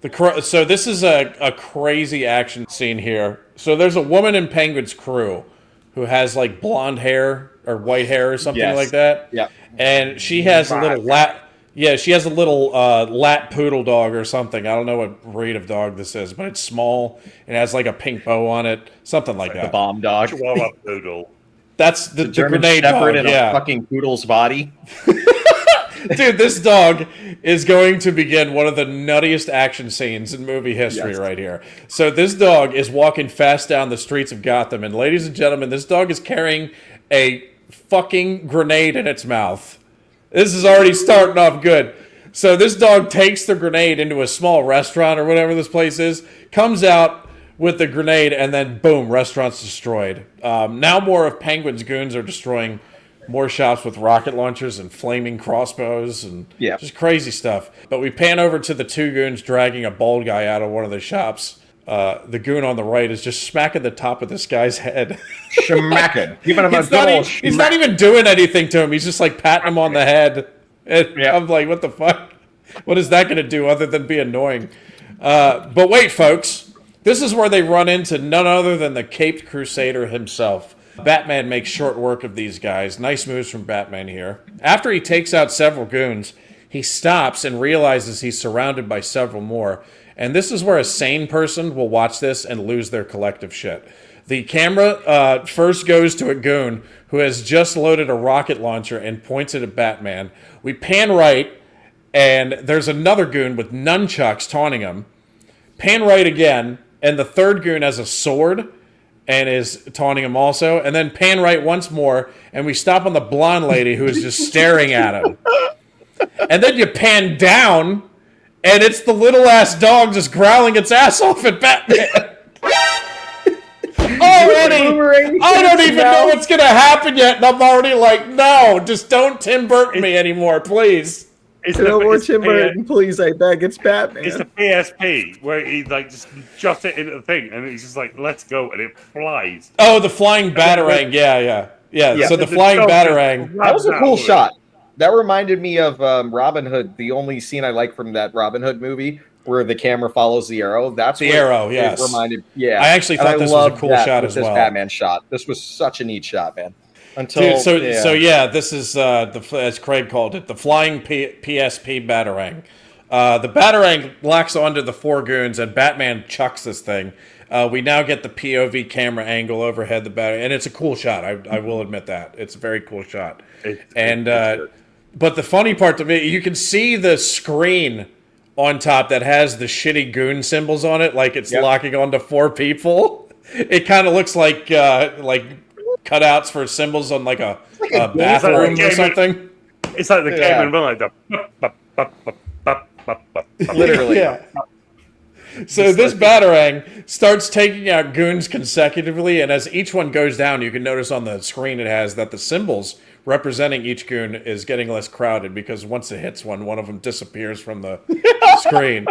So this is a crazy action scene here. So there's a woman in Penguin's crew who has like blonde hair or white hair or something like Yes. that. Yeah. And she has a little yeah, she has a little lap poodle dog or something. I don't know what breed of dog this is, but it's small and has like a pink bow on it, something like The that. bomb dog. Chihuahua poodle. That's the German grenade Shepherd dog. in Yeah, a fucking poodle's body. dude, this dog is going to begin one of the nuttiest action scenes in movie history right here. So this dog is walking fast down the streets of Gotham, and ladies and gentlemen, this dog is carrying a fucking grenade in its mouth. This is already starting off good. So this dog takes the grenade into a small restaurant or whatever this place is, comes out with the grenade, and then boom, restaurant's destroyed. Now more of Penguin's goons are destroying more shops with rocket launchers and flaming crossbows and just crazy stuff. But we pan over to the two goons dragging a bald guy out of one of the shops. The goon on the right is just smacking the top of this guy's head. Schmacking. He's not even doing anything to him. He's just like patting him on the head. And I'm like, what the fuck? What is that going to do other than be annoying? But wait, folks. This is where they run into none other than the Caped Crusader himself. Batman makes short work of these guys. Nice moves from Batman here. After he takes out several goons, he stops and realizes he's surrounded by several more. And this is where a sane person will watch this and lose their collective shit. The camera first goes to a goon who has just loaded a rocket launcher and points it at Batman. We pan right, and there's another goon with nunchucks taunting him. Pan right again, and the third goon has a sword and is taunting him also. And then pan right once more, and we stop on the blonde lady who is just staring at him. And then you pan down, and it's the little ass dog just growling its ass off at Batman. Already, I don't even know what's gonna happen yet, and I'm already like, no, just don't Tim Burton me anymore, please. No more Tim Burton, please, I beg. It's Batman. It's the PSP where he like just shots it into the thing, and he's just like, "Let's go," and it flies. Oh, the flying batarang, yeah. So the flying batarang. That was a cool shot. That reminded me of Robin Hood, the only scene I like from that Robin Hood movie, where the camera follows the arrow. That's the arrow, yes. It reminded, yeah. I actually thought this was a cool shot as well. This Batman shot. This was such a neat shot, man. Dude, this is as Craig called it, the flying PSP batarang. The batarang locks onto the four goons, and Batman chucks this thing. We now get the POV camera angle overhead the batarang, and it's a cool shot. I will admit that it's a very cool shot. But the funny part to me, you can see the screen on top that has the shitty goon symbols on it, like it's locking onto four people. It kind of looks like cutouts for symbols on like a bathroom or something. It's like the game in like the literally. Yeah. So this batarang starts taking out goons consecutively, and as each one goes down, you can notice on the screen it has that the symbols representing each goon is getting less crowded because once it hits one of them disappears from the screen.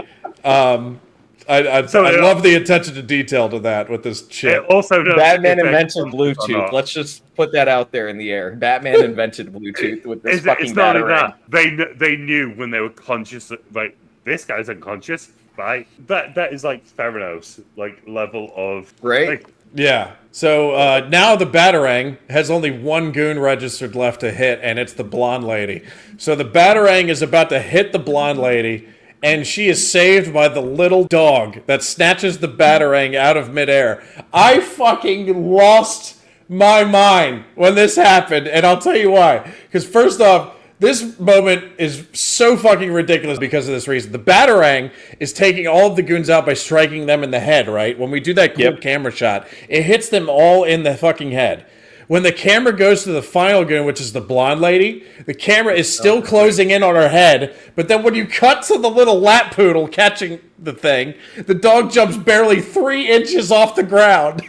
I love the attention to detail to that with this shit. Also, Batman invented Bluetooth. Let's just put that out there in the air. Batman invented Bluetooth with this fucking batarang. They knew when they were conscious that, like, this guy's unconscious, right? That is like Theranos, like level of right. Yeah. So now the batarang has only one goon registered left to hit, and it's the blonde lady. So the batarang is about to hit the blonde lady, and she is saved by the little dog that snatches the batarang out of midair. I fucking lost my mind when this happened, and I'll tell you why. Because first off, this moment is so fucking ridiculous because of this reason. The batarang is taking all of the goons out by striking them in the head, right? When we do that cool camera shot, it hits them all in the fucking head. When the camera goes to the final goon, which is the blonde lady, the camera is still closing in on her head, but then when you cut to the little lap poodle catching the thing, the dog jumps barely 3 inches off the ground.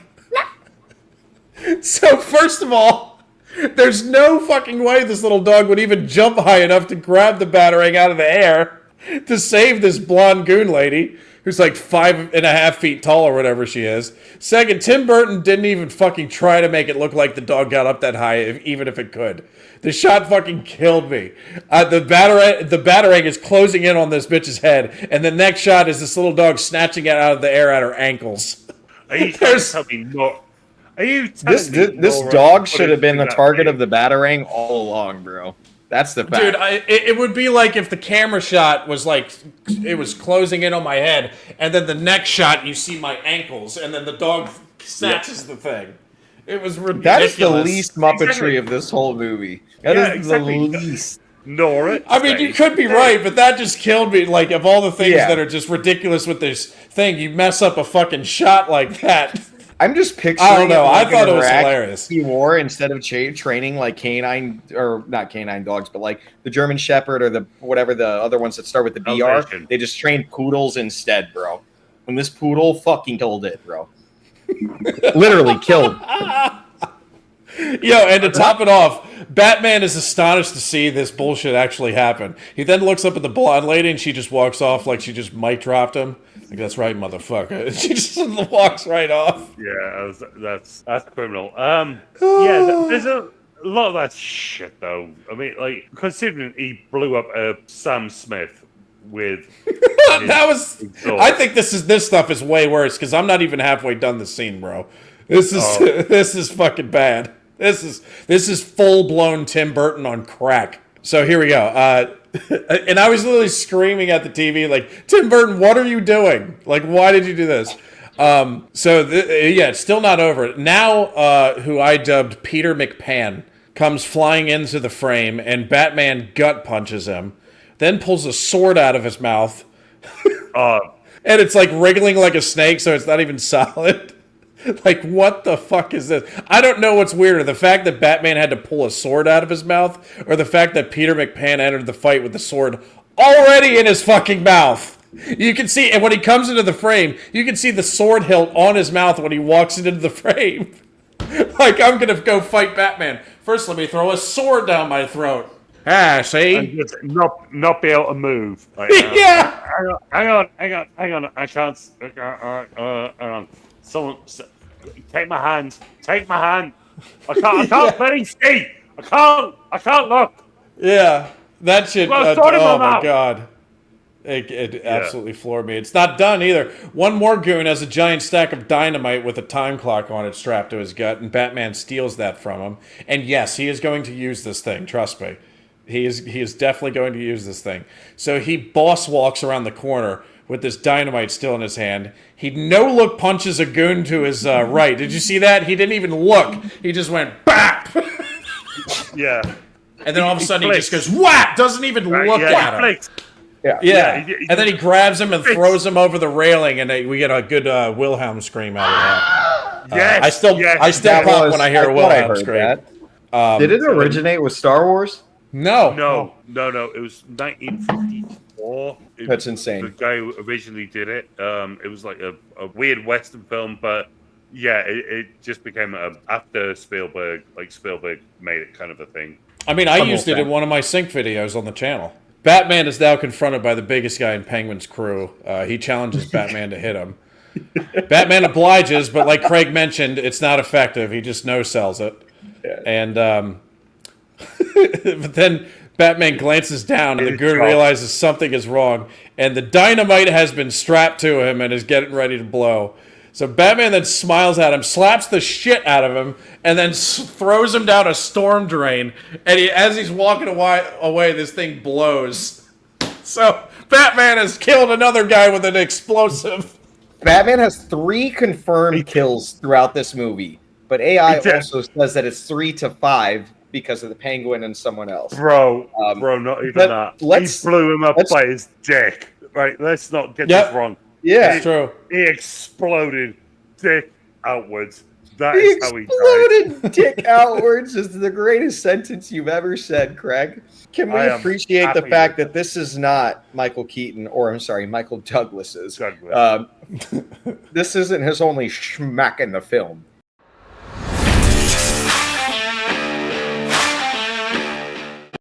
So first of all, there's no fucking way this little dog would even jump high enough to grab the batarang out of the air. to save this blonde goon lady who's like 5.5 feet tall or whatever she is. Second, Tim Burton didn't even fucking try to make it look like the dog got up that high, even if it could. The shot fucking killed me. The batarang is closing in on this bitch's head, and the next shot is this little dog snatching it out of the air at her ankles. Are you trying to tell me not? Are you telling me This dog should have been the target of the batarang all along, bro. That's the fact. Dude, it would be like if the camera shot was like, it was closing in on my head, and then the next shot you see my ankles, and then the dog snatches the thing. It was ridiculous. That is the least Muppetry of this whole movie. That is the least. Nora. I mean, you could be right, but that just killed me. Like, of all the things that are just ridiculous with this thing, you mess up a fucking shot like that. I'm just picturing. I don't know. I thought it was hilarious. He wore instead of training like canine, or not canine dogs, but like the German Shepherd or the whatever the other ones that start with the BR. They just trained poodles instead, bro. When this poodle fucking killed it, bro. Literally killed. Yo, and to top it off, Batman is astonished to see this bullshit actually happen. He then looks up at the blonde lady and she just walks off like she just mic dropped him. Like, that's right, motherfucker. She just walks right off. Yeah, that's criminal. There's a lot of that shit though. I mean, like, considering he blew up Sam Smith with I think this stuff is way worse because I'm not even halfway done the scene, bro. This is fucking bad. This is full blown Tim Burton on crack. So here we go. And I was literally screaming at the TV like, Tim Burton, what are you doing? Like, why did you do this? It's still not over. Now, who I dubbed Peter McPan comes flying into the frame, and Batman gut punches him, then pulls a sword out of his mouth, and it's like wriggling like a snake, so it's not even solid. Like, what the fuck is this? I don't know what's weirder, the fact that Batman had to pull a sword out of his mouth, or the fact that Peter McPan entered the fight with the sword already in his fucking mouth. You can see, and when he comes into the frame, you can see the sword hilt on his mouth when he walks into the frame. Like, I'm gonna go fight Batman. First, let me throw a sword down my throat. Ah, see? And just not be able to move. Like, Yeah! Hang on. I can't. Hang on. Someone, take my hand. Take my hand. I can't bloody see. I can't look. Yeah, that shit. Well, oh my god, it absolutely floored me. It's not done either. One more goon has a giant stack of dynamite with a time clock on it strapped to his gut, and Batman steals that from him. And yes, he is going to use this thing. Trust me, he is definitely going to use this thing. So he boss walks around the corner with this dynamite still in his hand. He no-look punches a goon to his right. Did you see that? He didn't even look. He just went, BAP! Yeah. And then all of a sudden he just goes, whap! Doesn't even look at him. Yeah. And then he grabs him and throws him over the railing, and we get a good Wilhelm scream out of that. Yes. I still pop when I hear a Wilhelm scream. Did it originate with Star Wars? No. It was 1954. That's insane. The guy who originally did it. It was like a weird Western film, but yeah, it just became after Spielberg. Like, Spielberg made it kind of a thing. I mean, I used it in one of my sync videos on the channel. Batman is now confronted by the biggest guy in Penguin's crew. He challenges Batman to hit him. Batman obliges, but like Craig mentioned, it's not effective. He just no-sells it. Yeah. And but then Batman glances down, and the goon realizes something is wrong, and the dynamite has been strapped to him and is getting ready to blow. So Batman then smiles at him, slaps the shit out of him, and then throws him down a storm drain. And as he's walking away, this thing blows. So Batman has killed another guy with an explosive. Batman has 3 confirmed kills throughout this movie, but AI also says that it's 3 to 5 because of the Penguin and someone else. Bro, not even that. He blew him up by his dick. Right, let's not get this wrong. Yeah, it's true. He exploded dick outwards. That is how he died. Exploded dick outwards is the greatest sentence you've ever said, Craig. Can we appreciate the fact that this is not Michael Keaton, or I'm sorry, Michael Douglas's. This isn't his only schmack in the film.